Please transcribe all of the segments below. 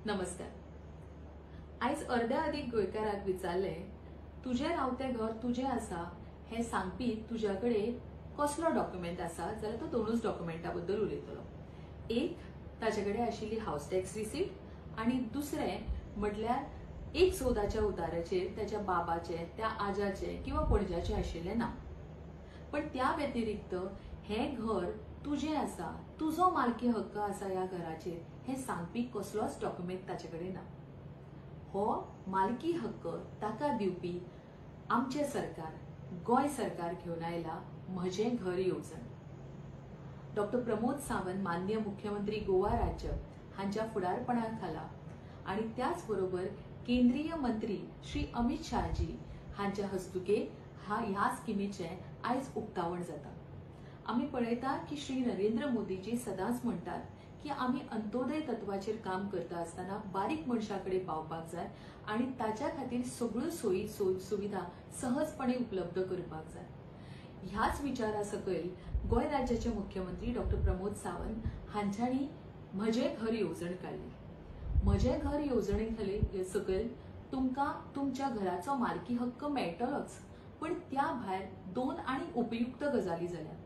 नमस्कार. आयज अर्ध्या अदीक गोंयकारांक विचारले तुझे रावते घर तुझे आसा हे सांगपी तुझ्याकडे कसलो डॉक्युमेंट आसा जाल्यार तो दोनूच डॉक्युमेंटा बद्दल उलयतलो. एक ताचेकडे आशिल्ली हाऊस टॅक्स रिसीट आणि दुसरें म्हटल्यार एक सौदाच्या उताराचेर त्याच्या बाबाचे त्या आजाचे किंवा पणज्याचे आशिल्ले नांव. पण त्या व्यतिरिक्त हे घर तुझे आसा तुझो मालकी हक्क आसा ह्या घराचेर हे सांगपी कसलोच डॉक्युमेंट ताचेकडे ना. हो मालकी हक्क ताका दिवपी आमचे सरकार गोंय सरकार घेवन आयला म्हजे घर येवजण. डॉक्टर प्रमोद सावंत माननीय मुख्यमंत्री गोवा राज्य हांच्या फुडारपणाखाला आणि त्याच बरोबर केंद्रीय मंत्री श्री अमित शाहजी हांच्या हस्तुके ह्या स्किमीचे आयज उक्तावण जाता. आम्ही पळयता की श्री नरेंद्र मोदीजी सदांच म्हणतात की आम्ही अंत्योदय तत्वाचेर काम करता आसतना बारीक मनशाकडे पावपाक जाय आणि ताच्या खातीर सगळ्यो सोयी सुविधा सहजपणे उपलब्ध करपाक जाय. ह्याच विचारा सकयल गोंय राज्याचे मुख्यमंत्री डॉक्टर प्रमोद सावंत हांच्यांनी म्हजे घर येवजण काढली. म्हजे घर येवजणे सकयल तुमकां तुमच्या घराचो मालकी हक्क मेळटलोच, पण त्या भायर दोन आणि उपयुक्त गजाली जाल्या.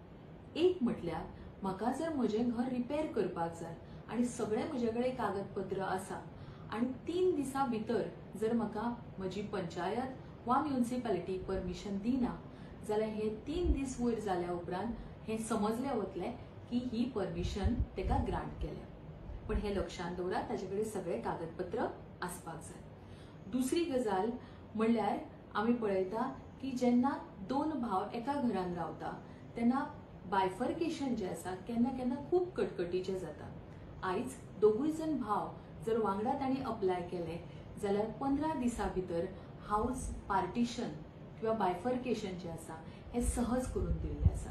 एक म्हटल्यार म्हाका जर म्हजें घर रिपेर करपाक जाय आणि सगळे म्हजेकडे कागदपत्र आसा आणि 3 दिसां भितर जर म्हाका म्हजी पंचायत वा म्युनिसिपालिटी परमिशन दिना जाल्यार हे 3 दीस वयर जाल्या उपरांत हे समजले वतले की ही परमिशन तेका ग्रांट केल्या. पण हे लक्षात दवरा ताचेकडे सगळे कागदपत्र आसपाक जाय. दुसरी गजाल म्हणल्यार आमी पळयता की जेन्ना दोन भाव एका घरान रावता तेन्ना बायफर्केशन जे आसा केन्ना केन्ना खूप कटकटीचे जाता. आयज दोगूय जण भाव जर वांगडा तांणी अप्लाय केले जाल्यार 15 दिसां भितर हाऊस पार्टिशन किंवा बायफर्केशन जे आसा हे सहज करून दिल्ले आसा.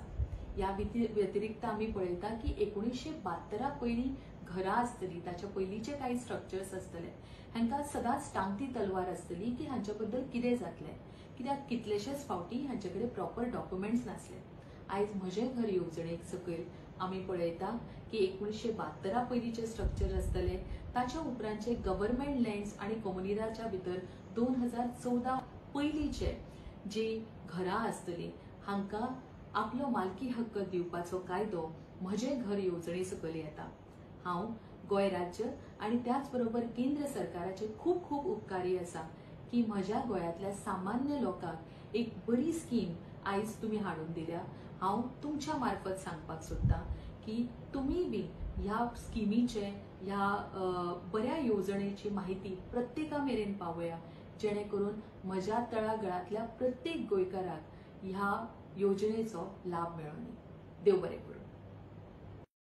या व्यतिरिक्त आम्ही पळयता की 1972 पयलीं घरां आसतली ताच्या पयलींचे काही स्ट्रक्चर्स आसतले हांकां सदांच टांगती तलवार आसतली की हांच्या बद्दल कितें जातलें, कित्याक कितलेशेच फावटी हांचेकडे प्रॉपर डॉक्युमेंट्स नासले. आयज म्हजे घर येवजणेक सकयल आमी पळयता की 1972 पयलींचे स्ट्रक्चर आसतले ताच्या उपरांतचे गव्हर्नमेंट लँड्स आणि कम्युनिटीच्या भितर 2014 पयलींचे जी घरां आसतली हांकां आपलो मालकी हक्क दिवपाचो कायदो म्हजे घर येवजणे सकयल येता. हांव गोंय राज्य आणि त्याच बरोबर केंद्र सरकाराचे खूप खूप उपकारी आसा की म्हज्या गोंयांतल्या सामान्य लोकांक एक बरी स्कीम आयज तुम्ही हाडून दिल्या. हांव तुमच्या मार्फत सांगपाक सोदता की तुम्ही बी ह्या स्किमीचे ह्या बऱ्या येवजणेची माहिती प्रत्येका मेरेन पावया जेणे करून म्हज्या तळागळातल्या प्रत्येक गोंयकाराक ह्या योजनेचो लाभ मेळोनी. देव बरें करूं.